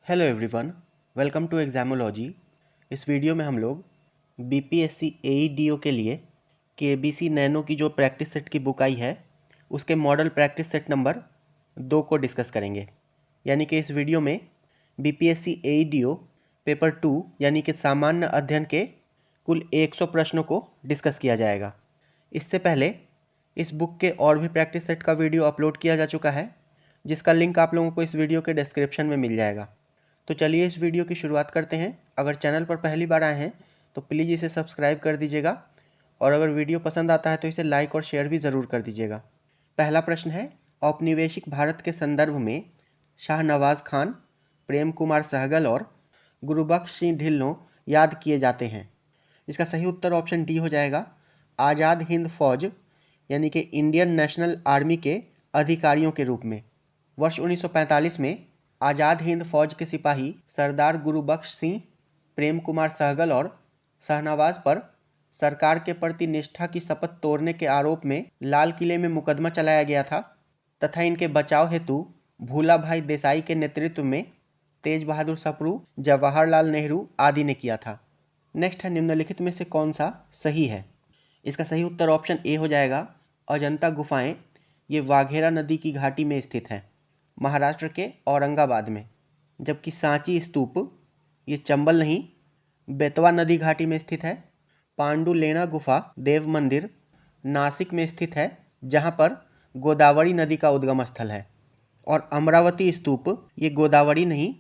Hello everyone, welcome to Examology. इस video में हम लोग बीपीएससी एईडीओ के लिए केबीसी नैनो की जो प्रैक्टिस सेट की बुक आई है उसके मॉडल प्रैक्टिस सेट नंबर 2 को डिस्कस करेंगे। यानी कि इस वीडियो में बीपीएससी एईडीओ पेपर 2 यानी कि सामान्य अध्ययन के कुल 100 प्रश्नों को डिस्कस किया जाएगा। इससे पहले इस बुक के और भी प्रैक्टिस सेट का वीडियो अपलोड किया जा चुका है, जिसका लिंक आप लोगों को इस वीडियो के डिस्क्रिप्शन में मिल जाएगा। तो चलिए इस वीडियो की शुरुआत करते हैं। अगर चैनल पर पहली बार आए हैं तो प्लीज़ इसे सब्सक्राइब कर दीजिएगा और अगर वीडियो पसंद आता है तो इसे लाइक और शेयर भी ज़रूर कर दीजिएगा। पहला प्रश्न है, औपनिवेशिक भारत के संदर्भ में शाहनवाज़ खान, प्रेम कुमार सहगल और गुरुबख्श सिंह ढिल्लों याद किए जाते हैं। इसका सही उत्तर ऑप्शन डी हो जाएगा। आज़ाद हिंद फौज यानी कि इंडियन नेशनल आर्मी के अधिकारियों के रूप में वर्ष 1945 में आज़ाद हिंद फौज के सिपाही सरदार गुरुबख्श सिंह, प्रेम कुमार सहगल और शाहनवाज़ पर सरकार के प्रति निष्ठा की शपथ तोड़ने के आरोप में लाल किले में मुकदमा चलाया गया था तथा इनके बचाव हेतु भूला भाई देसाई के नेतृत्व में तेज बहादुर सप्रू, जवाहरलाल नेहरू आदि ने किया था। नेक्स्ट है, निम्नलिखित में से कौन सा सही है। इसका सही उत्तर ऑप्शन ए हो जाएगा। अजंता गुफाएं ये वाघेरा नदी की घाटी में स्थित है, महाराष्ट्र के औरंगाबाद में। जबकि सांची स्तूप ये चंबल नहीं, बेतवा नदी घाटी में स्थित है। पांडुलेना गुफा देव मंदिर नासिक में स्थित है, जहाँ पर गोदावरी नदी का उद्गम स्थल है। और अमरावती स्तूप ये गोदावरी नहीं,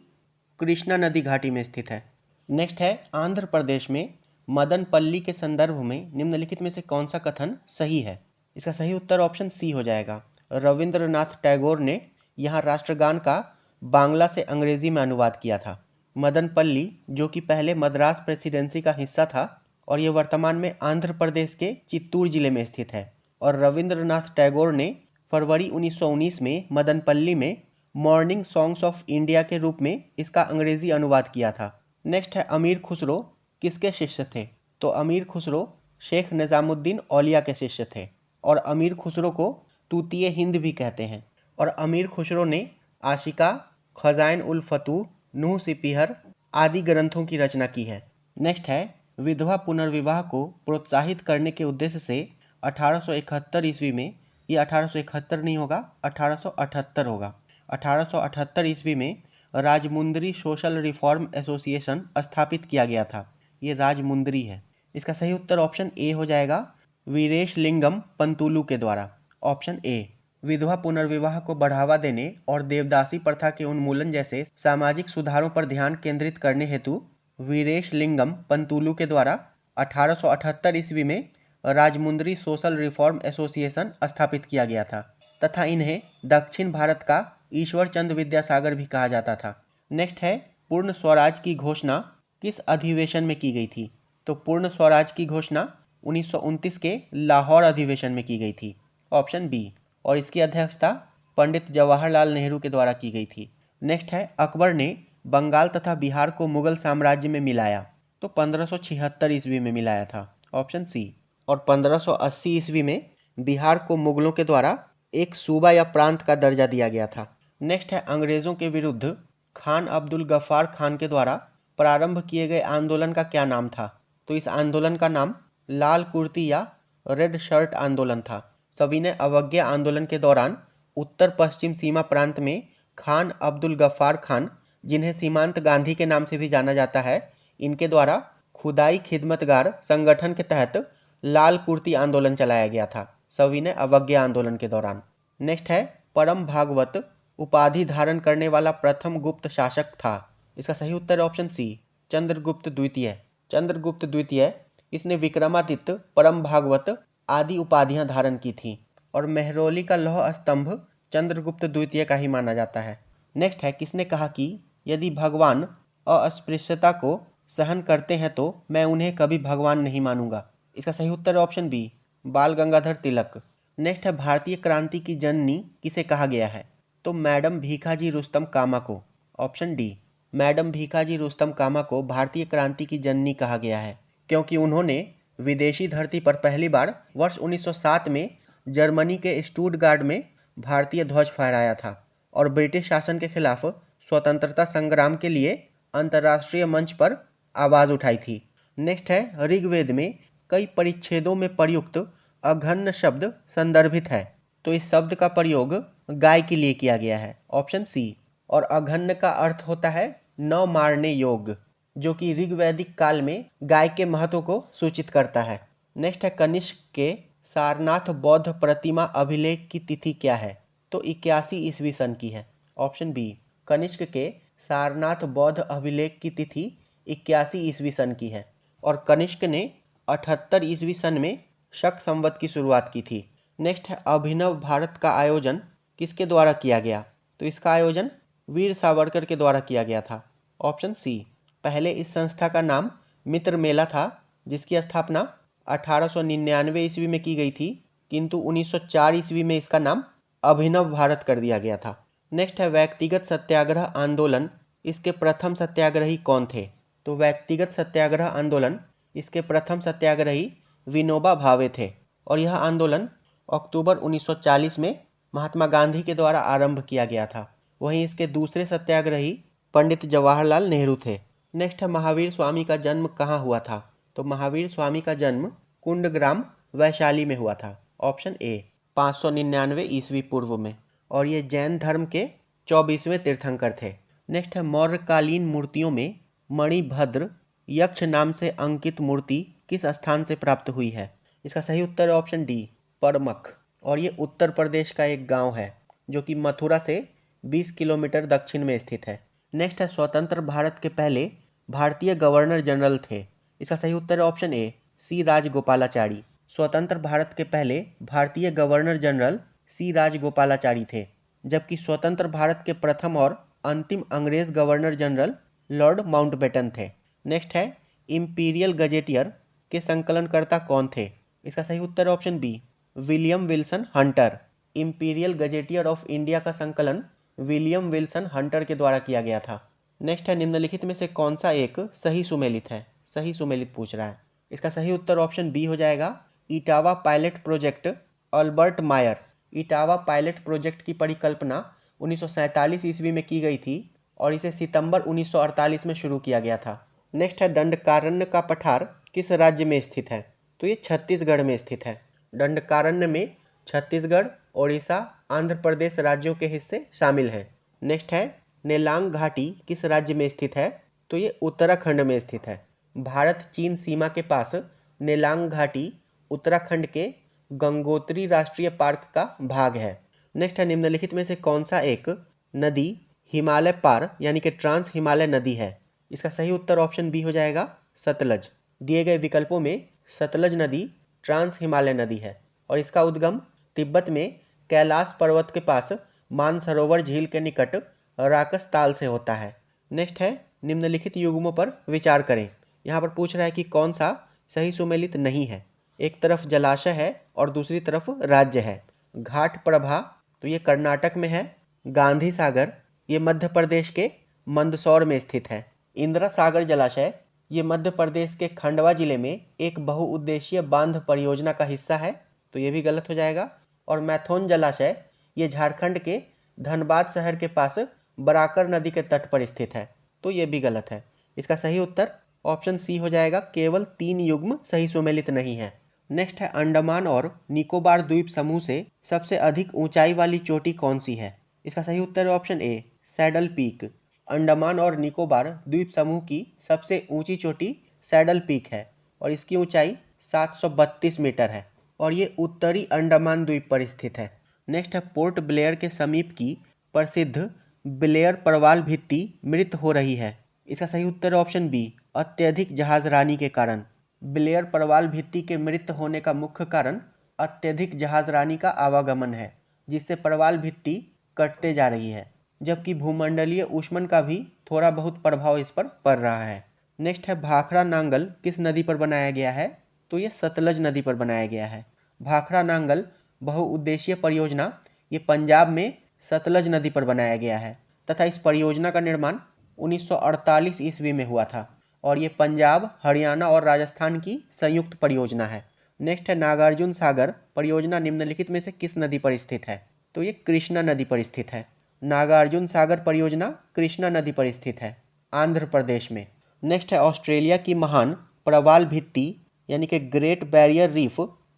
कृष्णा नदी घाटी में स्थित है। नेक्स्ट है, आंध्र प्रदेश में मदनपल्ली के संदर्भ में निम्नलिखित में से कौन सा कथन सही है। इसका सही उत्तर ऑप्शन सी हो जाएगा। रविंद्रनाथ टैगोर ने यहाँ राष्ट्रगान का बांग्ला से अंग्रेजी में अनुवाद किया था। मदनपल्ली जो कि पहले मद्रास प्रेसिडेंसी का हिस्सा था और ये वर्तमान में आंध्र प्रदेश के चित्तूर जिले में स्थित है। और रविंद्रनाथ टैगोर ने फरवरी 1919 में मदनपल्ली में मॉर्निंग सॉन्ग्स ऑफ इंडिया के रूप में इसका अंग्रेजी अनुवाद किया था। नेक्स्ट है, अमीर खुसरो किसके शिष्य थे। तो अमीर खुसरो शेख निज़ामुद्दीन औलिया के शिष्य थे और अमीर खुसरो को तूतिए हिंद भी कहते हैं। और अमीर खुसरो ने आशिका, खजाइन उल फतूह, नूह सिपीहर आदि ग्रंथों की रचना की है। नेक्स्ट है, विधवा पुनर्विवाह को प्रोत्साहित करने के उद्देश्य से 1871 ईस्वी में, ये 1871 नहीं होगा, 1878 होगा। 1878 ईस्वी में राजमुंदरी सोशल रिफॉर्म एसोसिएशन स्थापित किया गया था। ये राजमुंदरी है। इसका सही उत्तर ऑप्शन ए हो जाएगा, वीरेश लिंगम पंतुलू के द्वारा। Option A. विधवा पुनर्विवाह को बढ़ावा देने और देवदासी प्रथा के उन्मूलन जैसे सामाजिक सुधारों पर ध्यान केंद्रित करने हेतु वीरेश लिंगम पंतुलू के द्वारा 1878 ईस्वी में राजमुंदरी सोशल रिफॉर्म एसोसिएशन स्थापित किया गया था तथा इन्हें दक्षिण भारत का ईश्वर चंद्र विद्यासागर भी कहा जाता था। नेक्स्ट है, पूर्ण स्वराज की घोषणा किस अधिवेशन में की गई थी। तो पूर्ण स्वराज की घोषणा 1929 के लाहौर अधिवेशन में की गई थी। Option B. और इसकी अध्यक्षता पंडित जवाहरलाल नेहरू के द्वारा की गई थी। नेक्स्ट है, अकबर ने बंगाल तथा बिहार को मुगल साम्राज्य में मिलाया। तो 1576 ईस्वी में मिलाया था। Option C. और 1580 ईस्वी में बिहार को मुगलों के द्वारा एक सूबा या प्रांत का दर्जा दिया गया था। नेक्स्ट है, अंग्रेजों के विरुद्ध खान अब्दुल गफ्फार खान के द्वारा प्रारंभ किए गए आंदोलन का क्या नाम था। तो इस आंदोलन का नाम लाल कुर्ती या रेड शर्ट आंदोलन था। सविनय अवज्ञा आंदोलन के दौरान उत्तर पश्चिम सीमा प्रांत में खान अब्दुल गफ्फार खान, जिन्हें सीमांत गांधी के नाम से भी जाना जाता है, इनके द्वारा खुदाई खिदमतगार संगठन के तहत लाल कुर्ती आंदोलन चलाया गया था सविनय अवज्ञा आंदोलन के दौरान। नेक्स्ट है, परम भागवत उपाधि धारण करने वाला प्रथम गुप्त शासक था। इसका सही उत्तर ऑप्शन सी, चंद्रगुप्त द्वितीय। चंद्रगुप्त द्वितीय, इसने विक्रमादित्य, परम भागवत आदि उपाधियां धारण की थी और मेहरौली का लौह स्तंभ चंद्रगुप्त द्वितीय का ही माना जाता है। नेक्स्ट है, किसने कहा कि यदि भगवान अस्पृश्यता को सहन करते हैं तो मैं उन्हें कभी भगवान नहीं मानूंगा। इसका सही उत्तर ऑप्शन बी, बाल गंगाधर तिलक। नेक्स्ट है, भारतीय क्रांति की जननी किसे कहा गया है। तो मैडम भीखाजी रुस्तम कामा को। Option D, madam Bhikaji Rustam कामा को भारतीय क्रांति की जननी कहा गया है क्योंकि उन्होंने विदेशी धरती पर पहली बार वर्ष 1907 में जर्मनी के स्टुटगार्ट में भारतीय ध्वज फहराया था और ब्रिटिश शासन के खिलाफ स्वतंत्रता संग्राम के लिए अंतर्राष्ट्रीय मंच पर आवाज़ उठाई थी। नेक्स्ट है, ऋग्वेद में कई परिच्छेदों में प्रयुक्त अघन्न शब्द संदर्भित है। तो इस शब्द का प्रयोग गाय के लिए किया गया है, ऑप्शन सी। और अघन्न का अर्थ होता है न मारने योग्य, जो कि ऋग्वैदिक काल में गाय के महत्व को सूचित करता है। नेक्स्ट है, कनिष्क के सारनाथ बौद्ध प्रतिमा अभिलेख की तिथि क्या है? तो 81 ईस्वी सन की है, ऑप्शन बी। कनिष्क के सारनाथ बौद्ध अभिलेख की तिथि 81 ईस्वी सन की है। और कनिष्क ने 78 ईस्वी सन में शक संवत की शुरुआत की थी। नेक्स्ट है, अभिनव भारत का आयोजन किसके द्वारा किया गया? तो इसका आयोजन वीर सावरकर के द्वारा किया गया था, ऑप्शन सी। पहले इस संस्था का नाम मित्र मेला था, जिसकी स्थापना 1899 ईस्वी में की गई थी, किंतु 1904 ईस्वी में इसका नाम अभिनव भारत कर दिया गया था। नेक्स्ट है, व्यक्तिगत सत्याग्रह आंदोलन, इसके प्रथम सत्याग्रही कौन थे? तो व्यक्तिगत सत्याग्रह आंदोलन, इसके प्रथम सत्याग्रही विनोबा भावे थे। और यह आंदोलन अक्टूबर 1940 में महात्मा गांधी के द्वारा आरंभ किया गया था। वहीं इसके दूसरे सत्याग्रही पंडित जवाहरलाल नेहरू थे। नेक्स्ट है, महावीर स्वामी का जन्म कहाँ हुआ था? तो महावीर स्वामी का जन्म कुंडग्राम वैशाली में हुआ था, ऑप्शन ए, 599 ईस्वी पूर्व में। और ये जैन धर्म के 24वें तीर्थंकर थे। नेक्स्ट है, मौर्यकालीन मूर्तियों में मणिभद्र यक्ष नाम से अंकित मूर्ति किस स्थान से प्राप्त हुई है? इसका सही उत्तर है ऑप्शन डी, परमख। और ये उत्तर प्रदेश का एक गांव है, जो कि मथुरा से 20 किलोमीटर दक्षिण में स्थित है। नेक्स्ट है, स्वतंत्र भारत के पहले भारतीय गवर्नर जनरल थे। इसका सही उत्तर है ऑप्शन ए, सी राजगोपालाचारी। स्वतंत्र भारत के पहले भारतीय गवर्नर जनरल सी राजगोपालाचारी थे, जबकि स्वतंत्र भारत के प्रथम और अंतिम अंग्रेज गवर्नर जनरल लॉर्ड माउंटबेटन थे। नेक्स्ट है, इंपीरियल गजेटियर के संकलनकर्ता कौन थे? इसका सही उत्तर है option B, William Wilson Hunter. Imperial gazetteer of India का संकलन विलियम विल्सन हंटर के द्वारा किया गया था। नेक्स्ट है, निम्नलिखित में से कौन सा एक सही सुमेलित है? सही सुमेलित पूछ रहा है। इसका सही उत्तर ऑप्शन बी हो जाएगा, इटावा पायलट प्रोजेक्ट अल्बर्ट मायर। इटावा पायलट प्रोजेक्ट की परिकल्पना 1947 ईस्वी में की गई थी और इसे सितंबर 1948 में शुरू किया गया था। नेक्स्ट है, दंडकारण्य का पठार किस राज्य में स्थित है? तो ये छत्तीसगढ़ में स्थित है। दंडकारण्य में छत्तीसगढ़, ओडिशा, आंध्र प्रदेश राज्यों के हिस्से शामिल हैं। नेक्स्ट है, नेलांग घाटी किस राज्य में स्थित है? तो ये उत्तराखंड में स्थित है। भारत चीन सीमा के पास नेलांग घाटी उत्तराखंड के गंगोत्री राष्ट्रीय पार्क का भाग है। नेक्स्ट है, निम्नलिखित में से कौन सा एक नदी हिमालय पार यानी कि ट्रांस हिमालय नदी है? इसका सही उत्तर ऑप्शन बी हो जाएगा, सतलज। दिए गए विकल्पों में सतलज नदी ट्रांस हिमालय नदी है और इसका उद्गम तिब्बत में कैलाश पर्वत के पास मानसरोवर झील के निकट राकस ताल से होता है। नेक्स्ट है, निम्नलिखित युग्मों पर विचार करें। यहाँ पर पूछ रहा है कि कौन सा सही सुमेलित नहीं है। एक तरफ जलाशय है और दूसरी तरफ राज्य है। घाट प्रभा, तो ये कर्नाटक में है। गांधी सागर, ये मध्य प्रदेश के मंदसौर में स्थित है। इंदिरा सागर जलाशय, ये मध्य प्रदेश के खंडवा जिले में एक बहुउद्देशीय बांध परियोजना का हिस्सा है, तो ये भी गलत हो जाएगा। और मैथोन जलाशय, ये झारखंड के धनबाद शहर के पास बराकर नदी के तट पर स्थित है, तो ये भी गलत है। इसका सही उत्तर ऑप्शन सी हो जाएगा, केवल 3 युग्म सही सुमेलित नहीं है। नेक्स्ट है, अंडमान और निकोबार द्वीप समूह से सबसे अधिक ऊंचाई वाली चोटी कौन सी है? इसका सही उत्तर है option A, saddle peak. Andaman और निकोबार द्वीप समूह की सबसे ऊंची चोटी सैडल पीक है और इसकी ऊंचाई 732 मीटर है और ये उत्तरी अंडमान द्वीप पर स्थित है। नेक्स्ट है, पोर्ट ब्लेयर के समीप की प्रसिद्ध ब्लेयर परवाल भित्ति मृत हो रही है। इसका सही उत्तर है ऑप्शन बी, अत्यधिक जहाजरानी के कारण। ब्लेयर परवाल भित्ति के मृत होने का मुख्य कारण अत्यधिक जहाजरानी का आवागमन है, जिससे परवाल भित्ति कटते जा रही है, जबकि भूमंडलीय ऊष्मन का भी थोड़ा बहुत प्रभाव इस पर पड़ रहा है। नेक्स्ट है, भाखड़ा नांगल किस नदी पर बनाया गया है? तो ये सतलज नदी पर बनाया गया है। भाखड़ा नांगल बहुउद्देशीय परियोजना ये पंजाब में सतलज नदी पर बनाया गया है तथा इस परियोजना का निर्माण 1948 ईस्वी में हुआ था और ये पंजाब, हरियाणा और राजस्थान की संयुक्त परियोजना है। नेक्स्ट है, नागार्जुन सागर परियोजना निम्नलिखित में से किस नदी पर स्थित है? तो ये कृष्णा नदी पर स्थित है। नागार्जुन सागर परियोजना कृष्णा नदी पर स्थित है, आंध्र प्रदेश में। नेक्स्ट है ऑस्ट्रेलिया की महान प्रवाल भित्ति यानी कि ग्रेट बैरियर रीफ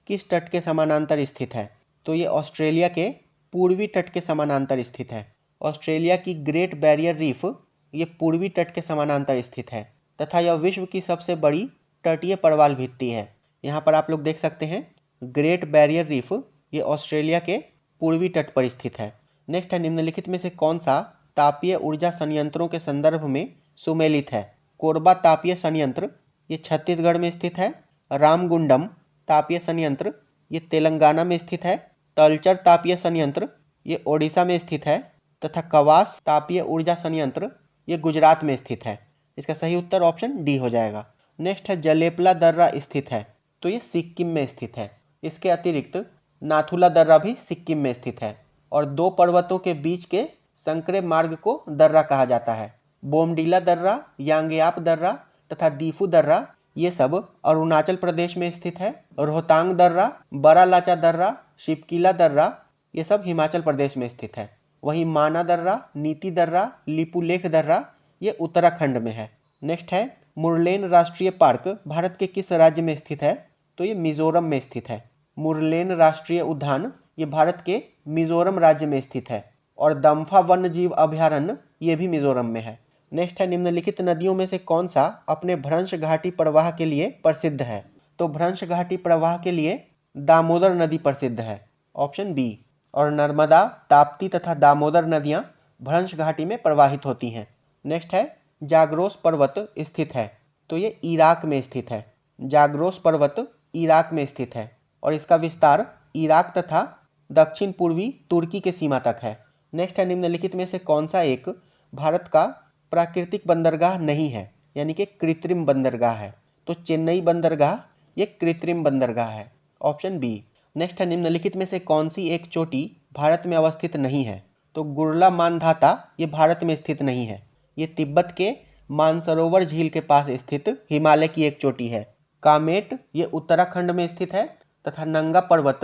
किस तट के समानांतर स्थित है? तो ये ऑस्ट्रेलिया के पूर्वी तट के समानांतर स्थित है। ऑस्ट्रेलिया की ग्रेट बैरियर रीफ ये पूर्वी तट के समानांतर स्थित है तथा यह विश्व की सबसे बड़ी तटीय प्रवाल भित्ति है। यहाँ पर आप लोग देख सकते हैं ग्रेट बैरियर रीफ ये ऑस्ट्रेलिया के पूर्वी तट पर स्थित है। नेक्स्ट है निम्नलिखित में से कौन सा तापीय ऊर्जा संयंत्रों के संदर्भ में सुमेलित है? कोरबा तापीय संयंत्र ये छत्तीसगढ़ में स्थित है। रामगुंडम तापीय संयंत्र ये तेलंगाना में स्थित है। तलचर तापीय संयंत्र ये ओडिशा में स्थित है तथा कवास तापीय ऊर्जा संयंत्र ये गुजरात में स्थित है। इसका सही उत्तर ऑप्शन डी हो जाएगा। नेक्स्ट है जलेपला दर्रा स्थित है, तो ये सिक्किम में स्थित है। इसके अतिरिक्त नाथुला दर्रा भी सिक्किम में स्थित है और दो पर्वतों के बीच के संकरे मार्ग को दर्रा कहा जाता है। बोमडीला दर्रा, यांगयाप दर्रा तथा दीफू दर्रा ये सब अरुणाचल प्रदेश में स्थित है। रोहतांग दर्रा, बरालाचा दर्रा, शिपकीला दर्रा ये सब हिमाचल प्रदेश में स्थित है। वहीं माना दर्रा, नीति दर्रा, लिपुलेख दर्रा ये उत्तराखंड में है। नेक्स्ट है मुरलेन राष्ट्रीय पार्क भारत के किस राज्य में स्थित है? तो ये मिजोरम में स्थित है। मुरलेन राष्ट्रीय उद्यान ये भारत के मिजोरम राज्य में स्थित है और दम्फा वन्य जीव अभयारण्य ये भी मिजोरम में है। नेक्स्ट है निम्नलिखित नदियों में से कौन सा अपने भ्रंश घाटी प्रवाह के लिए प्रसिद्ध है? तो भ्रंश घाटी प्रवाह के लिए दामोदर नदी प्रसिद्ध है, ऑप्शन बी। और नर्मदा, ताप्ती तथा दामोदर नदियाँ भ्रंश घाटी में प्रवाहित होती हैं। नेक्स्ट है जाग्रोस पर्वत स्थित है, तो ये इराक में स्थित है। जाग्रोस पर्वत इराक में स्थित है और इसका विस्तार इराक तथा दक्षिण पूर्वी तुर्की के सीमा तक है। नेक्स्ट है निम्नलिखित में से कौन सा एक भारत का प्राकृतिक बंदरगाह नहीं है, यानी कि कृत्रिम बंदरगाह है? तो चेन्नई बंदरगाह ये कृत्रिम बंदरगाह है, ऑप्शन बी। नेक्स्ट है निम्नलिखित में से कौन सी एक चोटी भारत में अवस्थित नहीं है? तो गुरला मानधाता ये भारत में स्थित नहीं है, ये तिब्बत के मानसरोवर झील के पास स्थित हिमालय की एक चोटी है। कामेट ये उत्तराखंड में स्थित है तथा नंगा पर्वत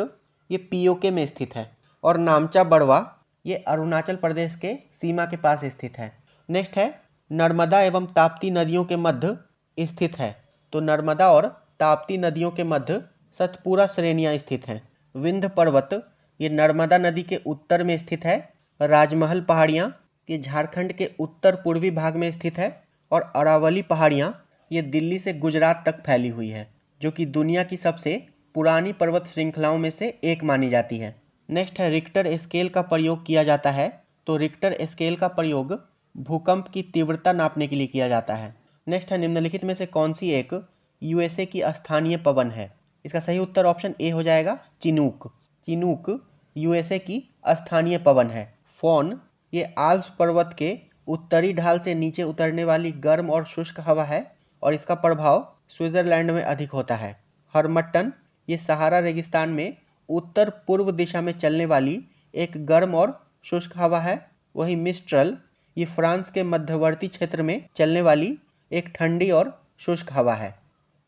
ये पीओके में स्थित है और नामचा बड़वा ये अरुणाचल प्रदेश के सीमा के पास स्थित है। नेक्स्ट है नर्मदा एवं ताप्ती नदियों के मध्य स्थित है, तो नर्मदा और ताप्ती नदियों के मध्य सतपुरा श्रेणियाँ स्थित हैं। विंध्य पर्वत ये नर्मदा नदी के उत्तर में स्थित है। राजमहल पहाड़ियाँ ये झारखंड के उत्तर पूर्वी भाग में स्थित है और अरावली पहाड़ियाँ ये दिल्ली से गुजरात तक फैली हुई है, जो कि दुनिया की सबसे पुरानी पर्वत श्रृंखलाओं में से एक मानी जाती है। नेक्स्ट है रिक्टर स्केल का प्रयोग किया जाता है, तो रिक्टर स्केल का प्रयोग भूकंप की तीव्रता नापने के लिए किया जाता है। नेक्स्ट है निम्नलिखित में से कौन सी एक यूएसए की स्थानीय पवन है? इसका सही उत्तर ऑप्शन ए हो जाएगा, चिनूक। चिनूक यूएसए की स्थानीय पवन है। फोन ये आल्प्स पर्वत के उत्तरी ढाल से नीचे उतरने वाली गर्म और शुष्क हवा है और इसका प्रभाव स्विट्जरलैंड में अधिक होता है। हरमट्टन ये सहारा रेगिस्तान में उत्तर पूर्व दिशा में चलने वाली एक गर्म और शुष्क हवा है। वहीं मिस्ट्रल ये फ्रांस के मध्यवर्ती क्षेत्र में चलने वाली एक ठंडी और शुष्क हवा है।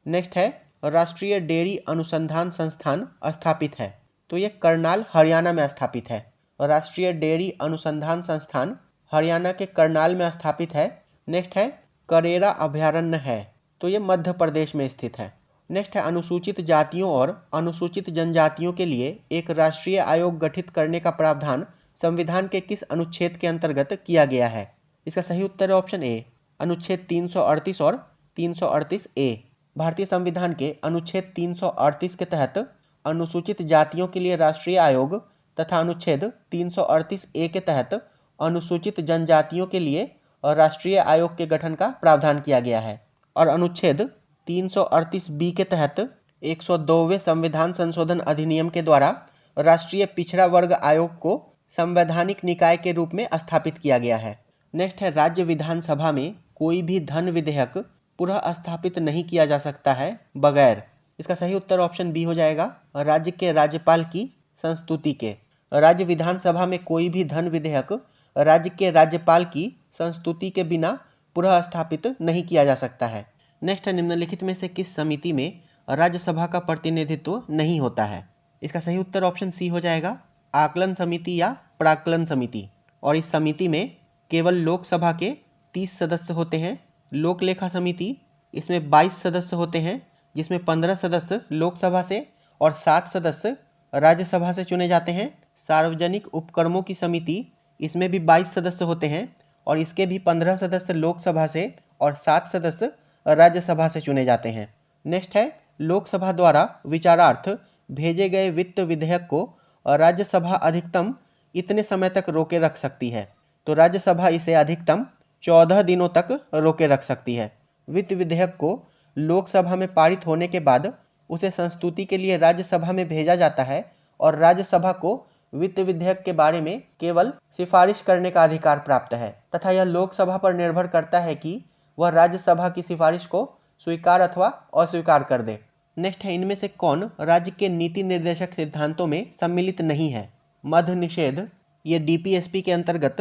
नेक्स्ट है राष्ट्रीय डेयरी अनुसंधान संस्थान स्थापित है, तो ये करनाल हरियाणा में स्थापित है। राष्ट्रीय डेयरी अनुसंधान संस्थान हरियाणा के करनाल में स्थापित है। नेक्स्ट है करेरा अभयारण्य है, तो ये मध्य प्रदेश में स्थित है। नेक्स्ट है अनुसूचित जातियों और अनुसूचित जनजातियों के लिए एक राष्ट्रीय आयोग गठित करने का प्रावधान संविधान के किस अनुच्छेद के अंतर्गत किया गया है? इसका सही उत्तर है ऑप्शन ए, अनुच्छेद 338 और 338 ए। भारतीय संविधान के अनुच्छेद 338 के तहत अनुसूचित जातियों के लिए राष्ट्रीय आयोग तथा अनुच्छेद 338 ए के तहत अनुसूचित जनजातियों के लिए राष्ट्रीय आयोग के गठन का प्रावधान किया गया है और अनुच्छेद 338 बी के तहत 102वें संविधान संशोधन अधिनियम के द्वारा राष्ट्रीय पिछड़ा वर्ग आयोग को संवैधानिक निकाय के रूप में स्थापित किया गया है। नेक्स्ट है राज्य विधानसभा में कोई भी धन विधेयक पुनः स्थापित नहीं किया जा सकता है बगैर, इसका सही उत्तर ऑप्शन बी हो जाएगा, राज्य के राज्यपाल की संस्तुति के। राज्य विधानसभा में कोई भी धन विधेयक राज्य के राज्यपाल की संस्तुति के बिना पुनः स्थापित नहीं किया जा सकता है। नेक्स्ट है निम्नलिखित में से किस समिति में राज्यसभा का प्रतिनिधित्व नहीं होता है? इसका सही उत्तर ऑप्शन सी हो जाएगा, आकलन समिति या प्राक्कलन समिति। और इस समिति में केवल लोकसभा के 30 सदस्य होते हैं। लोक लेखा समिति, इसमें 22 सदस्य होते हैं, जिसमें 15 सदस्य लोकसभा से और 7 सदस्य राज्यसभा से चुने जाते हैं। सार्वजनिक उपक्रमों की समिति, इसमें भी 22 सदस्य होते हैं और इसके भी 15 सदस्य लोकसभा से और 7 सदस्य राज्यसभा से चुने जाते हैं। नेक्स्ट है लोकसभा द्वारा विचारार्थ भेजे गए वित्त विधेयक को राज्यसभा अधिकतम इतने समय तक रोके रख सकती है। तो राज्यसभा इसे अधिकतम 14 दिनों तक रोके रख सकती है। वित्त विधेयक को लोकसभा में पारित होने के बाद उसे संस्तुति के लिए राज्यसभा में भेजा जाता है और राज्यसभा को वित्त विधेयक के बारे में केवल सिफारिश करने का अधिकार प्राप्त है तथा यह लोकसभा पर निर्भर करता है कि वह राज्यसभा की सिफारिश को स्वीकार अथवा अस्वीकार कर दे। नेक्स्ट है इनमें से कौन राज्य के नीति निर्देशक सिद्धांतों में सम्मिलित नहीं है। मद्य निषेध, ये डीपीएसपी के अंतर्गत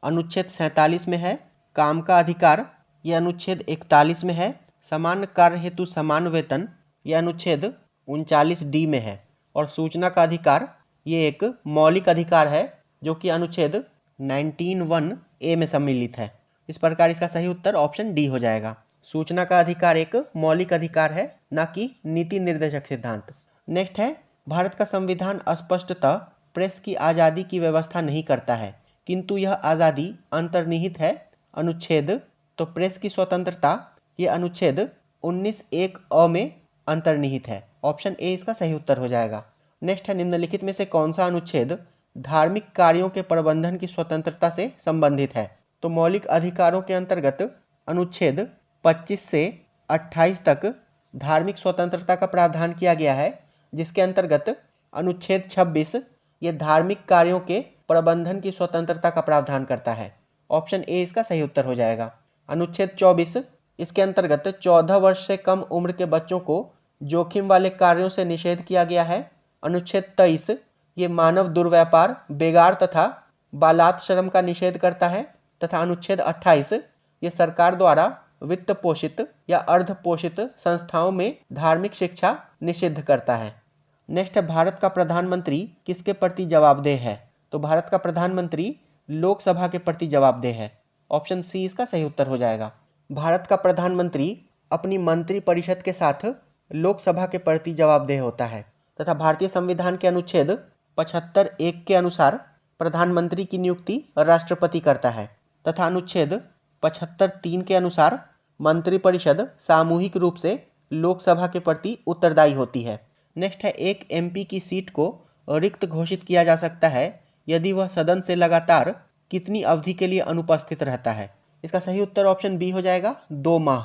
अनुच्छेद 47 में है। काम का अधिकार, यह अनुच्छेद 41 में है। समान कार्य हेतु समान वेतन, यह अनुच्छेद 39D में है। और सूचना का अधिकार, ये एक मौलिक अधिकार है जो कि अनुच्छेद 19(1)A में सम्मिलित है। इस प्रकार इसका सही उत्तर ऑप्शन डी हो जाएगा। सूचना का अधिकार एक मौलिक अधिकार है, न कि नीति निर्देशक सिद्धांत। नेक्स्ट है भारत का संविधान स्पष्टतः प्रेस की आज़ादी की व्यवस्था नहीं करता है, किंतु यह आज़ादी अंतर्निहित है। अनुच्छेद, तो प्रेस की स्वतंत्रता, ये अनुच्छेद 19(1)A में अंतर्निहित है। ऑप्शन ए इसका सही उत्तर हो जाएगा। नेक्स्ट है निम्नलिखित में से कौन सा अनुच्छेद धार्मिक कार्यों के प्रबंधन की स्वतंत्रता से संबंधित है। तो मौलिक अधिकारों के अंतर्गत अनुच्छेद 25 से 28 तक धार्मिक स्वतंत्रता का प्रावधान किया गया है, जिसके अंतर्गत अनुच्छेद 26 ये धार्मिक कार्यों के प्रबंधन की स्वतंत्रता का प्रावधान करता है। ऑप्शन ए इसका सही उत्तर हो जाएगा। अनुच्छेद 24 इसके अंतर्गत 14 वर्ष से कम उम्र के बच्चों को जोखिम वाले कार्यों से निषेध किया गया है। अनुच्छेद 23 ये मानव दुर्व्यापार, बेगार तथा बालात श्रम का निषेध करता है तथा अनुच्छेद 28 ये सरकार द्वारा वित्त पोषित या अर्ध पोषित संस्थाओं में धार्मिक शिक्षा निषिद्ध करता है। नेक्स्ट है भारत का प्रधानमंत्री किसके प्रति जवाबदेह है। तो भारत का प्रधानमंत्री लोकसभा के प्रति जवाबदेह है। ऑप्शन सी इसका सही उत्तर हो जाएगा। भारत का प्रधानमंत्री अपनी मंत्री परिषद के साथ लोकसभा के प्रति जवाबदेह होता है तथा भारतीय संविधान के अनुच्छेद 75(1) के अनुसार प्रधानमंत्री की नियुक्ति राष्ट्रपति करता है तथा अनुच्छेद 75(3) के अनुसार मंत्रिपरिषद सामूहिक रूप से लोकसभा के प्रति उत्तरदायी होती है। नेक्स्ट है एक एमपी की सीट को रिक्त घोषित किया जा सकता है यदि वह सदन से लगातार कितनी अवधि के लिए अनुपस्थित रहता है। इसका सही उत्तर ऑप्शन बी हो जाएगा, 2 माह।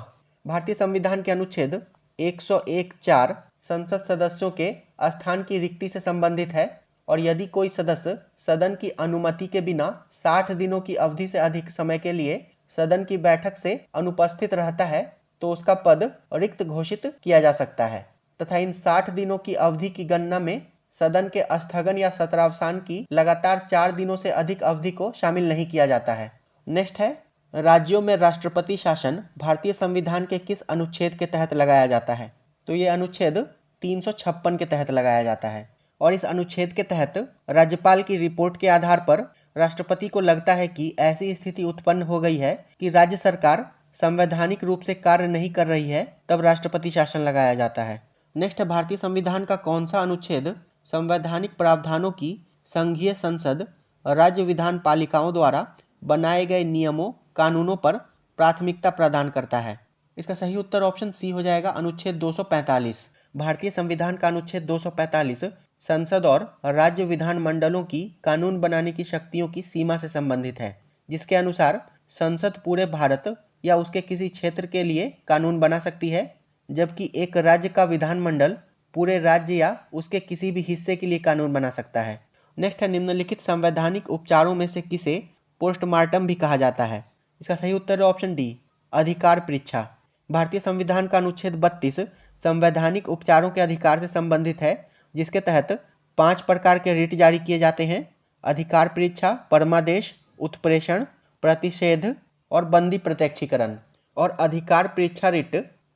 भारतीय संविधान के अनुच्छेद 101(4) संसद सदस्यों के स्थान की रिक्ति से संबंधित है और यदि कोई सदस्य सदन की अनुमति के बिना 60 दिनों की अवधि से अधिक समय के लिए सदन की बैठक से अनुपस्थित रहता है तो उसका पद रिक्त घोषित किया जा सकता है तथा इन 60 दिनों की अवधि की गणना में सदन के स्थगन या सत्रावसान की लगातार 4 दिनों से अधिक अवधि को शामिल नहीं किया जाता है। नेक्स्ट है राज्यों में राष्ट्रपति शासन भारतीय संविधान के किस अनुच्छेद के तहत लगाया जाता है। तो ये अनुच्छेद 356 के तहत लगाया जाता है और इस अनुच्छेद के तहत राज्यपाल की रिपोर्ट के आधार पर राष्ट्रपति को लगता है कि ऐसी स्थिति उत्पन्न हो गई है कि राज्य सरकार संवैधानिक रूप से कार्य नहीं कर रही है, तब राष्ट्रपति शासन लगाया जाता है। नेक्स्ट, भारतीय संविधान का कौन सा अनुच्छेद संवैधानिक प्रावधानों की संघीय संसद राज्य विधान पालिकाओं द्वारा बनाए गए नियमों कानूनों पर प्राथमिकता प्रदान करता है। इसका सही उत्तर ऑप्शन सी हो जाएगा, अनुच्छेद 245। भारतीय संविधान का अनुच्छेद 245 संसद और राज्य विधान मंडलों की कानून बनाने की शक्तियों की सीमा से संबंधित है, जिसके अनुसार संसद पूरे भारत या उसके किसी क्षेत्र के लिए कानून बना सकती है, जबकि एक राज्य का विधानमंडल पूरे राज्य या उसके किसी भी हिस्से के लिए कानून बना सकता है। नेक्स्ट है, निम्नलिखित संवैधानिक उपचारों में से किसे पोस्टमार्टम भी कहा जाता है। इसका सही उत्तर है ऑप्शन डी, अधिकार परीक्षा। भारतीय संविधान का अनुच्छेद 32 संवैधानिक उपचारों के अधिकार से संबंधित है, जिसके तहत 5 प्रकार के रिट जारी किए जाते हैं: अधिकार परीक्षा, परमादेश, उत्प्रेषण, प्रतिषेध और बंदी प्रत्यक्षीकरण। और अधिकार परीक्षा रिट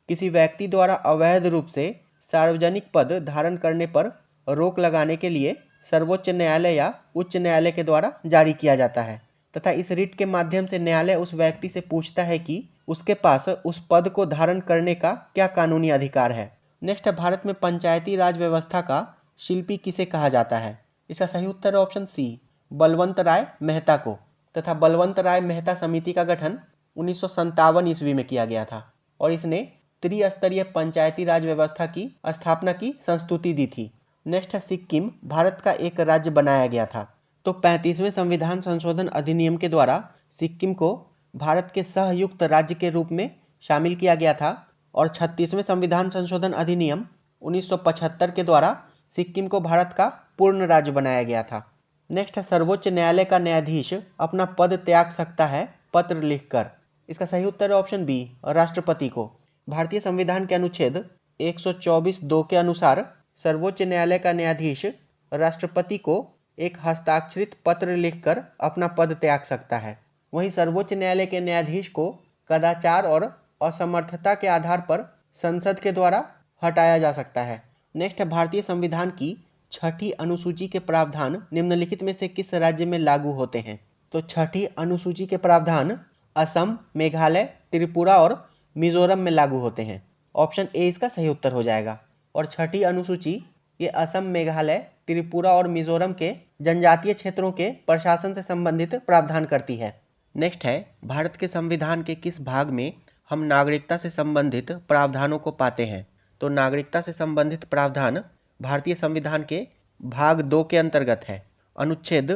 किसी व्यक्ति द्वारा अवैध रूप से सार्वजनिक पद धारण करने पर रोक लगाने के लिए सर्वोच्च न्यायालय या उच्च न्यायालय के द्वारा जारी किया जाता है। तथा इस रिट के माध्यम से न्यायालय उस व्यक्ति से पूछता है कि उसके पास उस पद को धारण करने का क्या कानूनी अधिकार है। नेक्स्ट है, भारत में पंचायती राज व्यवस्था का शिल्पी किसे कहा जाता है। इसका सही उत्तर है ऑप्शन सी, बलवंत राय मेहता को। तथा बलवंत राय मेहता समिति का गठन 1957 ईस्वी में किया गया था और इसने त्रिस्तरीय पंचायती राज व्यवस्था की स्थापना की संस्तुति दी थी। नेक्स्ट है, सिक्किम भारत का एक राज्य बनाया गया था। तो 35वें संविधान संशोधन अधिनियम के द्वारा सिक्किम को भारत के सहयुक्त राज्य के रूप में शामिल किया गया था और 36वें संविधान संशोधन अधिनियम 1975 के द्वारा सिक्किम को भारत का पूर्ण राज्य बनाया गया था। नेक्स्ट है, सर्वोच्च न्यायालय का न्यायाधीश अपना पद त्याग सकता है पत्र लिखकर। इसका सही उत्तर है ऑप्शन बी, राष्ट्रपति को। भारतीय संविधान के अनुच्छेद 124(2) के अनुसार सर्वोच्च न्यायालय का न्यायाधीश राष्ट्रपति को एक हस्ताक्षरित पत्र लिखकर अपना पद त्याग सकता है। वहीं सर्वोच्च न्यायालय के न्यायाधीश को कदाचार और असमर्थता के आधार पर संसद के द्वारा हटाया जा सकता है। नेक्स्ट है, भारतीय संविधान की 6ठी अनुसूची के प्रावधान निम्नलिखित में से किस राज्य में लागू होते हैं। तो 6ठी अनुसूची के प्रावधान असम, मेघालय, त्रिपुरा और मिजोरम में लागू होते हैं। ऑप्शन ए इसका सही उत्तर हो जाएगा। और 6ठी अनुसूची ये असम, मेघालय, त्रिपुरा और मिजोरम के जनजातीय क्षेत्रों के प्रशासन से संबंधित प्रावधान करती है। नेक्स्ट है, भारत के संविधान के किस भाग में हम नागरिकता से संबंधित प्रावधानों को पाते हैं। तो नागरिकता से संबंधित प्रावधान भारतीय संविधान के भाग 2 के अंतर्गत है, अनुच्छेद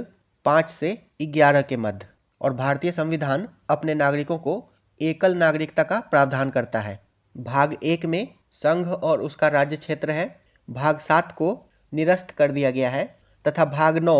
5 से 11 के मध्य। और भारतीय संविधान अपने नागरिकों को एकल नागरिकता का प्रावधान करता है। भाग 1 में संघ और उसका राज्य क्षेत्र है, भाग 7 को निरस्त कर दिया गया है तथा भाग 9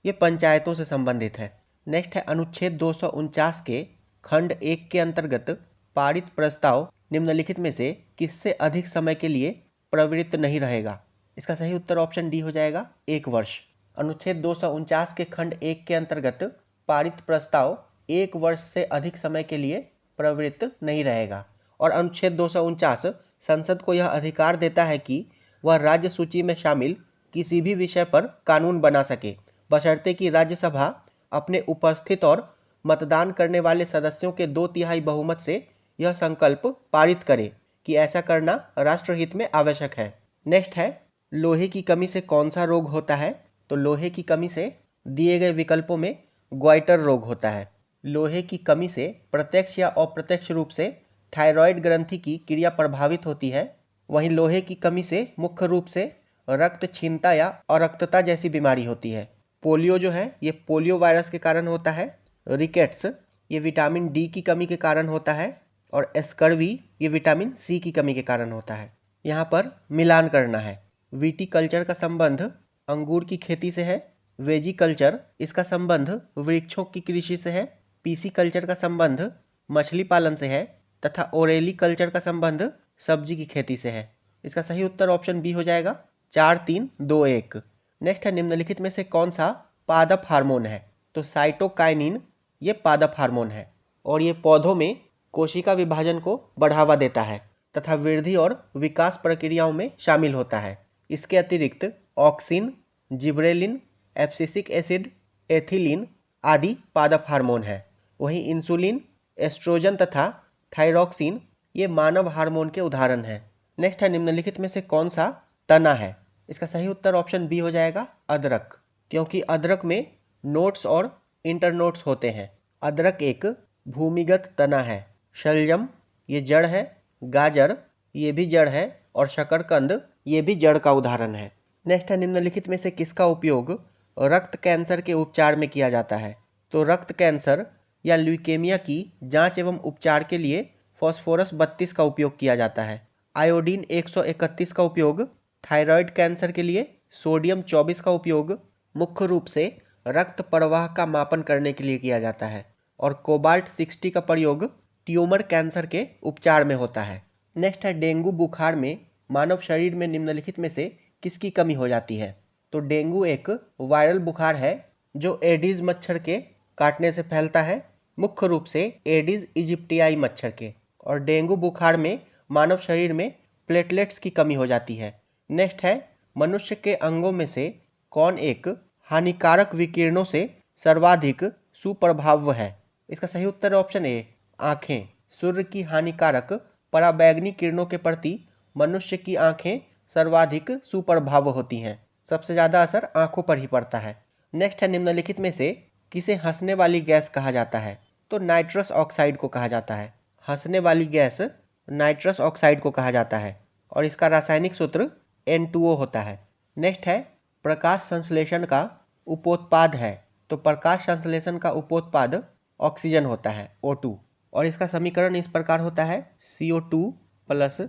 ये पंचायतों से संबंधित है। नेक्स्ट है, अनुच्छेद 249 के खंड 1 के अंतर्गत पारित प्रस्ताव निम्नलिखित में से किससे अधिक समय के लिए प्रवृत्त नहीं रहेगा। इसका सही उत्तर ऑप्शन डी हो जाएगा, 1 वर्ष। अनुच्छेद 249 के खंड 1 के अंतर्गत पारित प्रस्ताव 1 वर्ष से अधिक समय के लिए प्रवृत्त नहीं रहेगा। और अनुच्छेद 249 संसद को यह अधिकार देता है कि वह राज्य सूची में शामिल किसी भी विषय पर कानून बना सके, बशर्ते कि राज्यसभा अपने उपस्थित और मतदान करने वाले सदस्यों के 2/3 बहुमत से यह संकल्प पारित करे कि ऐसा करना राष्ट्रहित में आवश्यक है। नेक्स्ट है, लोहे की कमी से कौन सा रोग होता है। तो लोहे की कमी से दिए गए विकल्पों में ग्वाइटर रोग होता है। लोहे की कमी से प्रत्यक्ष या अप्रत्यक्ष रूप से थायराइड ग्रंथि की क्रिया प्रभावित होती है। वहीं लोहे की कमी से मुख्य रूप से रक्त क्षीणता या अरक्तता जैसी बीमारी होती है। पोलियो जो है ये पोलियो वायरस के कारण होता है। रिकेट्स ये विटामिन डी की कमी के कारण होता है और स्कर्वी ये विटामिन सी की कमी के कारण होता है। यहाँ पर मिलान करना है। वीटी कल्चर का संबंध अंगूर की खेती से है। वेजी कल्चर इसका संबंध वृक्षों की कृषि से है। पीसी कल्चर का संबंध मछली पालन से है तथा ओरेली कल्चर का संबंध सब्जी की खेती से है। इसका सही उत्तर ऑप्शन बी हो जाएगा, 4, 3, 2, 1। नेक्स्ट है, निम्नलिखित में से कौन सा पादप हार्मोन है। तो साइटोकाइनिन ये पादप हार्मोन है और ये पौधों में कोशिका विभाजन को बढ़ावा देता है तथा वृद्धि और विकास प्रक्रियाओं में शामिल होता है। इसके अतिरिक्त auxin, gibberellin, abscisic acid, ethylene आदि पादप हार्मोन है। वहीं इंसुलिन, एस्ट्रोजन तथा थायरॉक्सिन ये मानव हार्मोन के उदाहरण हैं। नेक्स्ट है, निम्नलिखित में से कौन सा तना है। इसका सही उत्तर ऑप्शन बी हो जाएगा, अदरक, क्योंकि अदरक में नोट्स और इंटरनोट्स होते हैं। अदरक एक भूमिगत तना है। शलजम ये जड़ है, गाजर ये भी जड़ है और शकरकंद ये भी जड़ का उदाहरण है। नेक्स्ट है, निम्नलिखित में से किसका उपयोग रक्त कैंसर के उपचार में किया जाता है। तो रक्त कैंसर या ल्यूकेमिया की जांच एवं उपचार के लिए फास्फोरस 32 का उपयोग किया जाता है। आयोडीन 131 का उपयोग, थायराइड कैंसर के लिए सोडियम 24 का उपयोग मुख्य रूप से रक्त प्रवाह का मापन करने के लिए किया जाता है और कोबाल्ट 60 का प्रयोग ट्यूमर कैंसर के उपचार में होता है। नेक्स्ट है, डेंगू बुखार में मानव शरीर में निम्नलिखित में से किसकी कमी हो जाती है। तो डेंगू एक वायरल बुखार है जो एडीज मच्छर के काटने से फैलता है, मुख्य रूप से एडीज इजिप्टियाई मच्छर के। और डेंगू बुखार में मानव शरीर में प्लेटलेट्स की कमी हो जाती है। नेक्स्ट है, मनुष्य के अंगों में से कौन एक हानिकारक विकिरणों से सर्वाधिक सुप्रभाव है? इसका सही उत्तर है ऑप्शन ए आँखें। सूर्य की हानिकारक पराबैंगनी किरणों के प्रति मनुष्य की आँखें सर्वाधिक सुप्रभाव होती हैं। सबसे ज़्यादा असर आँखों पर ही पड़ता है। नेक्स्ट है, निम्नलिखित में से किसे हंसने वाली गैस कहा जाता है? तो नाइट्रस ऑक्साइड को कहा जाता है। हंसने वाली गैस नाइट्रस ऑक्साइड को कहा जाता है और इसका रासायनिक सूत्र N2O होता है। नेक्स्ट है, प्रकाश संश्लेषण का उपोत्पाद है। तो प्रकाश संश्लेषण का उपोत्पाद ऑक्सीजन होता है O2 और इसका समीकरण इस प्रकार होता है CO2 प्लस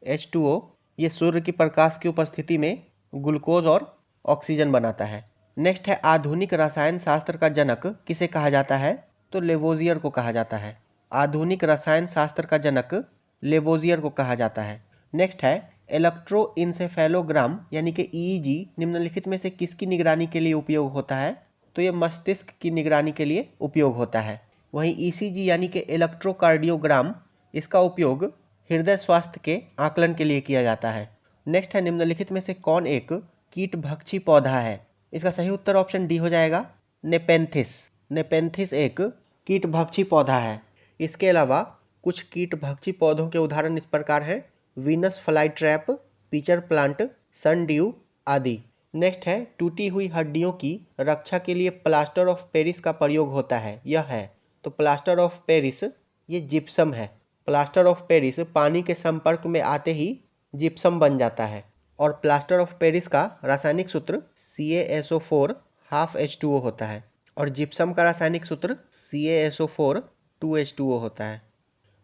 H2O। ये सूर्य की प्रकाश की उपस्थिति में ग्लूकोज और ऑक्सीजन बनाता है। नेक्स्ट है, आधुनिक रसायन शास्त्र का जनक किसे कहा जाता है? तो लेवोजियर को कहा जाता है। आधुनिक रसायन शास्त्र का जनक लेवोजियर को कहा जाता है। नेक्स्ट है, इलेक्ट्रोइंसेफेलोग्राम यानी कि EEG निम्नलिखित में से किसकी निगरानी के लिए उपयोग होता है? तो ये मस्तिष्क की निगरानी के लिए उपयोग होता है। वहीं ECG यानी कि इलेक्ट्रोकार्डियोग्राम, इसका उपयोग हृदय स्वास्थ्य के आकलन के लिए किया जाता है। नेक्स्ट है, निम्नलिखित में से कौन एक कीटभक्षी पौधा है? इसका सही उत्तर ऑप्शन डी हो जाएगा नेपेंथिस। नेपेंथिस एक कीटभक्षी पौधा है। इसके अलावा कुछ कीटभक्षी पौधों के उदाहरण इस प्रकार हैं: Venus fly trap, pitcher plant, sundew आदि। नेक्स्ट है, टूटी हुई हड्डियों की रक्षा के लिए प्लास्टर ऑफ पेरिस का प्रयोग होता है। यह है, तो प्लास्टर ऑफ पेरिस ये जिप्सम है। प्लास्टर ऑफ पेरिस पानी के संपर्क में आते ही जिप्सम बन जाता है और प्लास्टर ऑफ पेरिस का रासायनिक सूत्र CaSO4 हाफ H2O होता है और जिप्सम का रासायनिक सूत्र CaSO4 2H2O होता है।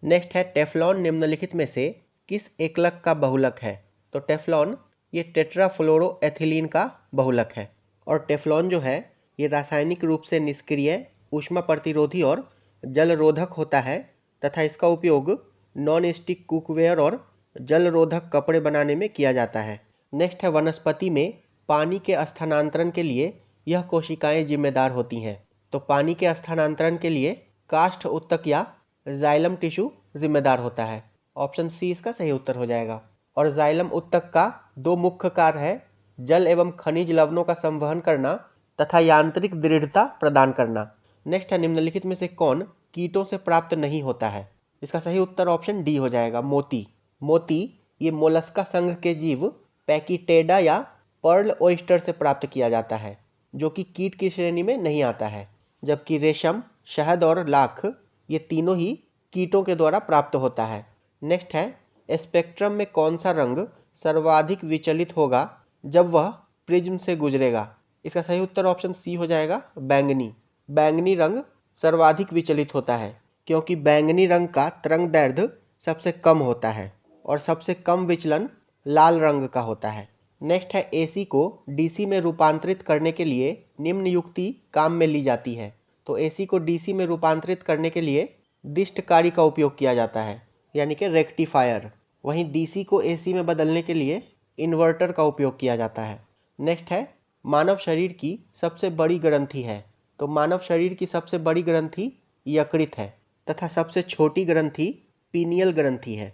नेक्स्ट है, टेफ्लॉन निम्नलिखित में से किस एकलक का बहुलक है? तो टेफ्लॉन ये टेट्राफ्लोरोएथिलीन का बहुलक है और टेफ्लॉन जो है ये रासायनिक रूप से निष्क्रिय, ऊष्मा प्रतिरोधी और जलरोधक होता है तथा इसका उपयोग नॉन स्टिक कुकवेयर और जलरोधक कपड़े बनाने में किया जाता है। नेक्स्ट है, वनस्पति में पानी के स्थानांतरण के लिए यह कोशिकाएं जिम्मेदार होती हैं। तो पानी के स्थानांतरण के लिए काष्ठ उत्तक या जाइलम टिश्यू जिम्मेदार होता है। ऑप्शन सी इसका सही उत्तर हो जाएगा। और जाइलम उत्तक का दो मुख्य कार्य है: जल एवं खनिज लवणों का संवहन करना तथा यांत्रिक दृढ़ता प्रदान करना। नेक्स्ट है, निम्नलिखित में से कौन कीटों से प्राप्त नहीं होता है? इसका सही उत्तर ऑप्शन डी हो जाएगा मोती। मोती ये मोलस्का संघ के जीव पैकीटेडा या पर्ल ओइस्टर से प्राप्त किया जाता है, जो कि कीट की श्रेणी में नहीं आता है। जबकि रेशम, शहद और लाख ये तीनों ही कीटों के द्वारा प्राप्त होता है। नेक्स्ट है, स्पेक्ट्रम में कौन सा रंग सर्वाधिक विचलित होगा जब वह प्रिज्म से गुजरेगा? इसका सही उत्तर ऑप्शन सी हो जाएगा बैंगनी। बैंगनी रंग सर्वाधिक विचलित होता है क्योंकि बैंगनी रंग का तरंग दैर्ध्य सबसे कम होता है और सबसे कम विचलन लाल रंग का होता है। नेक्स्ट है, AC को DC में रूपांतरित करने के लिए निम्न युक्ति काम में ली जाती है। तो AC को DC में रूपांतरित करने के लिए दिष्टकारी का उपयोग किया जाता है, यानी कि रेक्टिफायर। वहीं DC को AC में बदलने के लिए इन्वर्टर का उपयोग किया जाता है। नेक्स्ट है, मानव शरीर की सबसे बड़ी ग्रंथि है। तो मानव शरीर की सबसे बड़ी ग्रंथि यकृत है तथा सबसे छोटी ग्रंथि पीनियल ग्रंथि है।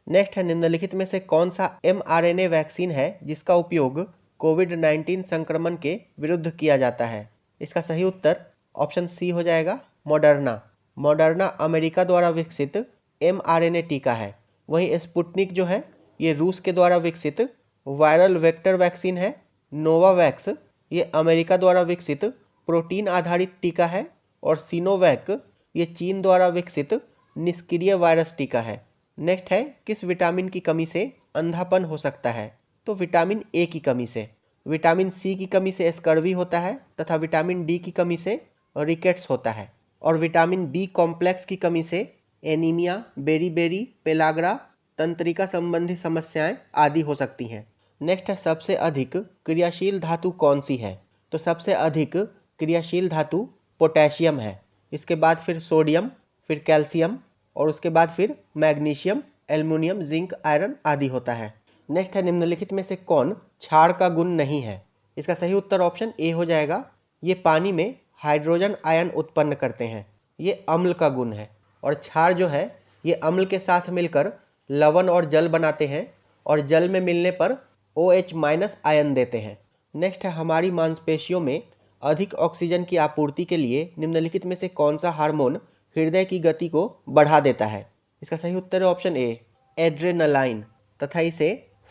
नेक्स्ट है, निम्नलिखित में से कौन सा mRNA वैक्सीन है जिसका उपयोग कोविड-19 संक्रमण के विरुद्ध किया जाता है? इसका सही उत्तर ऑप्शन सी हो जाएगा मॉडर्ना। मॉडर्ना अमेरिका द्वारा विकसित mRNA टीका है। वहीं स्पुतनिक जो है ये रूस के द्वारा विकसित वायरल वेक्टर वैक्सीन है। नोवावैक्स ये अमेरिका द्वारा विकसित प्रोटीन आधारित टीका है और सिनोवैक ये चीन द्वारा विकसित निष्क्रिय वायरस टीका है। नेक्स्ट है, किस विटामिन की कमी से अंधापन हो सकता है? तो विटामिन ए की कमी से। विटामिन सी की कमी से स्कर्वी होता है तथा विटामिन डी की कमी से रिकेट्स होता है और विटामिन बी कॉम्प्लेक्स की कमी से एनीमिया, बेरीबेरी, पेलाग्रा, तंत्रिका संबंधी समस्याएं आदि हो सकती हैं। नेक्स्ट है, सबसे अधिक क्रियाशील धातु कौन सी है? तो सबसे अधिक क्रियाशील धातु पोटेशियम है। इसके बाद फिर सोडियम, फिर कैल्शियम और उसके बाद फिर मैग्नीशियम, एल्युमिनियम, जिंक, आयरन आदि होता है। नेक्स्ट है, निम्नलिखित में से कौन क्षार का गुण नहीं है? इसका सही उत्तर ऑप्शन ए हो जाएगा। ये पानी में हाइड्रोजन आयन उत्पन्न करते हैं, ये अम्ल का गुण है। और क्षार जो है ये अम्ल के साथ मिलकर लवण और जल बनाते हैं और जल में मिलने पर OH- आयन देते हैं। नेक्स्ट है, हमारी मांसपेशियों में अधिक ऑक्सीजन की आपूर्ति के लिए निम्नलिखित में से कौन सा हार्मोन हृदय की गति को बढ़ा देता है? इसका सही उत्तर है ऑप्शन ए, एड्रेनालाइन, तथा इसे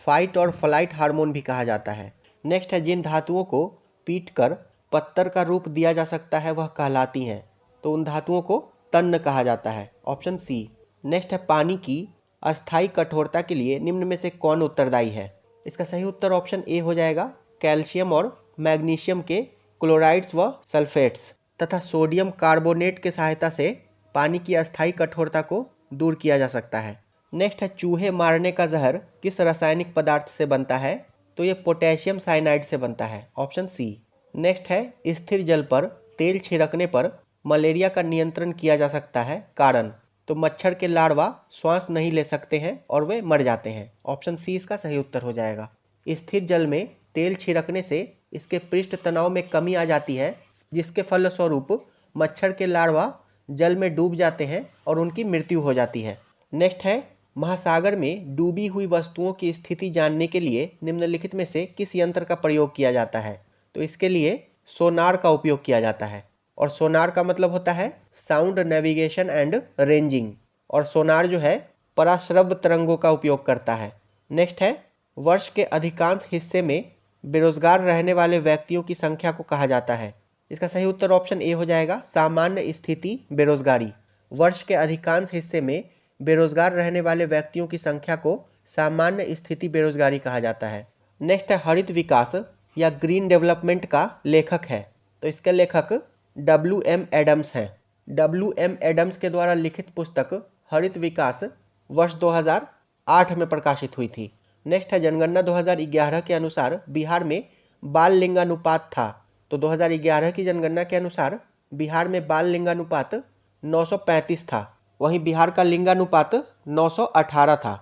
फाइट और फ्लाइट हार्मोन भी कहा जाता है। नेक्स्ट है, जिन धातुओं को पीटकर पत्थर का रूप दिया जा सकता है वह कहलाती हैं, तो उन धातुओं को तन्न कहा जाता है, ऑप्शन सी। नेक्स्ट है, पानी की अस्थायी कठोरता के लिए निम्न में से कौन उत्तरदायी है? इसका सही उत्तर ऑप्शन ए हो जाएगा, कैल्शियम और मैग्नीशियम के क्लोराइड्स व सल्फेट्स तथा सोडियम कार्बोनेट के सहायता से पानी की अस्थायी कठोरता को दूर किया जा सकता है। नेक्स्ट है, चूहे मारने का जहर किस रासायनिक पदार्थ से बनता है? तो ये पोटेशियम साइनाइड से बनता है, ऑप्शन सी। नेक्स्ट है, स्थिर जल पर तेल छिड़कने पर मलेरिया का नियंत्रण किया जा सकता है, कारण? तो मच्छर के लार्वा श्वास नहीं ले सकते हैं और वे मर जाते हैं, ऑप्शन सी इसका सही उत्तर हो जाएगा। स्थिर जल में तेल छिड़कने से इसके पृष्ठ तनाव में कमी आ जाती है, जिसके फलस्वरूप मच्छर के लार्वा जल में डूब जाते हैं और उनकी मृत्यु हो जाती है। नेक्स्ट है, महासागर में डूबी हुई वस्तुओं की स्थिति जानने के लिए निम्नलिखित में से किस यंत्र का प्रयोग किया जाता है? तो इसके लिए सोनार का उपयोग किया जाता है, और सोनार का मतलब होता है साउंड नेविगेशन एंड रेंजिंग, और सोनार जो है पराश्रव्य तरंगों का उपयोग करता है। नेक्स्ट है, वर्ष के अधिकांश हिस्से में बेरोजगार रहने वाले व्यक्तियों की संख्या को कहा जाता है। इसका सही उत्तर ऑप्शन ए हो जाएगा, सामान्य स्थिति बेरोजगारी। वर्ष के अधिकांश हिस्से में बेरोजगार रहने वाले व्यक्तियों की संख्या को सामान्य स्थिति बेरोजगारी कहा जाता है। नेक्स्ट है, हरित विकास या ग्रीन डेवलपमेंट का लेखक है? तो इसके लेखक W.M. एडम्स हैं। W.M. एडम्स के द्वारा लिखित पुस्तक हरित विकास वर्ष 2008 में प्रकाशित हुई थी। नेक्स्ट है, जनगणना 2011 के अनुसार बिहार में बाल लिंगानुपात था। तो 2011 की जनगणना के अनुसार बिहार में बाल लिंगानुपात 935 था, वहीं बिहार का लिंगानुपात 918 था।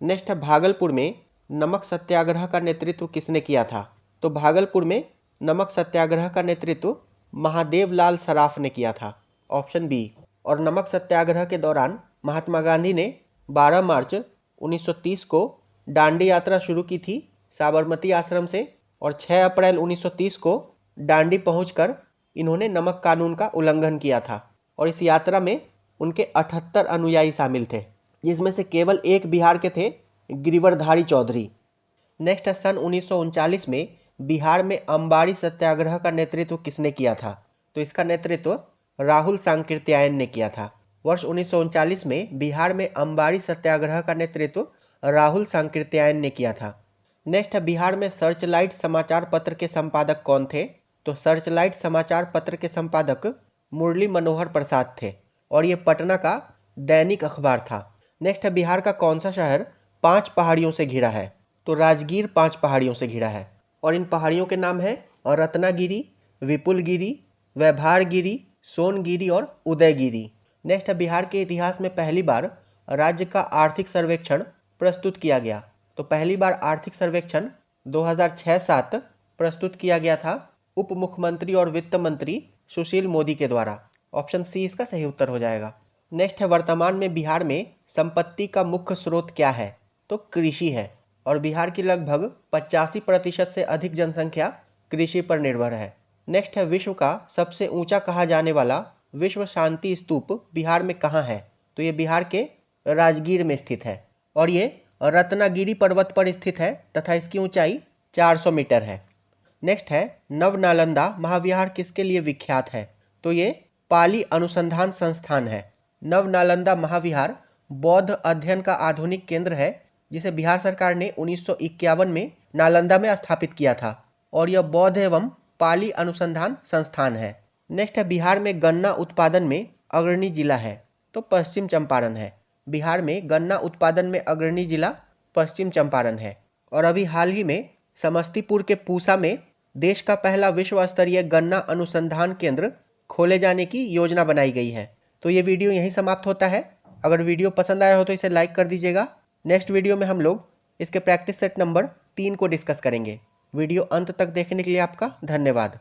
नेक्स्ट है, भागलपुर में नमक सत्याग्रह का नेतृत्व किसने किया था? तो भागलपुर में नमक सत्याग्रह का नेतृत्व महादेव लाल सराफ ने किया था, ऑप्शन बी। और नमक सत्याग्रह के दौरान महात्मा गांधी ने 12 मार्च 1930 को दांडी यात्रा शुरू की थी साबरमती आश्रम से, और 6 अप्रैल 1930 को दांडी पहुंचकर इन्होंने नमक कानून का उल्लंघन किया था, और इस यात्रा में उनके 78 अनुयायी शामिल थे, जिसमें से केवल एक बिहार के थे, गिरिवरधारी चौधरी। नेक्स्ट है, सन 1939 में बिहार में अंबाड़ी सत्याग्रह का नेतृत्व किसने किया था? तो इसका नेतृत्व राहुल सांकृत्यायन ने किया था। वर्ष 1939 में बिहार में अंबाड़ी सत्याग्रह का नेतृत्व राहुल सांकृत्यायन ने किया था। नेक्स्ट है, बिहार में सर्चलाइट समाचार पत्र के संपादक कौन थे? तो सर्चलाइट समाचार पत्र के संपादक मुरली मनोहर प्रसाद थे, और ये पटना का दैनिक अखबार था। नेक्स्ट है, बिहार का कौन सा शहर 5 पहाड़ियों से घिरा है? तो राजगीर 5 पहाड़ियों से घिरा है, और इन पहाड़ियों के नाम है रत्नागिरी, विपुलगिरी, वैभारगिरी, सोनगिरी और उदयगिरी। नेक्स्ट है, बिहार के इतिहास में पहली बार राज्य का आर्थिक सर्वेक्षण प्रस्तुत किया गया। तो पहली बार आर्थिक सर्वेक्षण 2006-07 प्रस्तुत किया गया था उप मुख्यमंत्री और वित्त मंत्री सुशील मोदी के द्वारा, ऑप्शन सी इसका सही उत्तर हो जाएगा। नेक्स्ट है, वर्तमान में बिहार में संपत्ति का मुख्य स्रोत क्या है? तो कृषि है, और बिहार की लगभग 85% से अधिक जनसंख्या कृषि पर निर्भर है। नेक्स्ट है, विश्व का सबसे ऊंचा कहा जाने वाला विश्व शांति स्तूप बिहार में कहाँ है? तो ये बिहार के राजगीर में स्थित है, और ये रत्नागिरी पर्वत पर स्थित है तथा इसकी ऊंचाई 400 मीटर है। नेक्स्ट है, नव नालंदा महाविहार किसके लिए विख्यात है? तो ये पाली अनुसंधान संस्थान है। नव नालंदा महाविहार बौद्ध अध्ययन का आधुनिक केंद्र है, जिसे बिहार सरकार ने 1951 में नालंदा में स्थापित किया था, और यह बौद्ध एवं पाली अनुसंधान संस्थान है। नेक्स्ट है, बिहार में गन्ना उत्पादन में अग्रणी जिला है? तो पश्चिम चंपारण है। बिहार में गन्ना उत्पादन में अग्रणी जिला पश्चिम चंपारण है, और अभी हाल ही में समस्तीपुर के पूसा में देश का पहला विश्व स्तरीय गन्ना अनुसंधान केंद्र खोले जाने की योजना बनाई गई है। तो ये वीडियो यहीं समाप्त होता है। अगर वीडियो पसंद आया हो तो इसे लाइक कर दीजिएगा। नेक्स्ट वीडियो में हम लोग इसके प्रैक्टिस सेट नंबर 3 को डिस्कस करेंगे। वीडियो अंत तक देखने के लिए आपका धन्यवाद।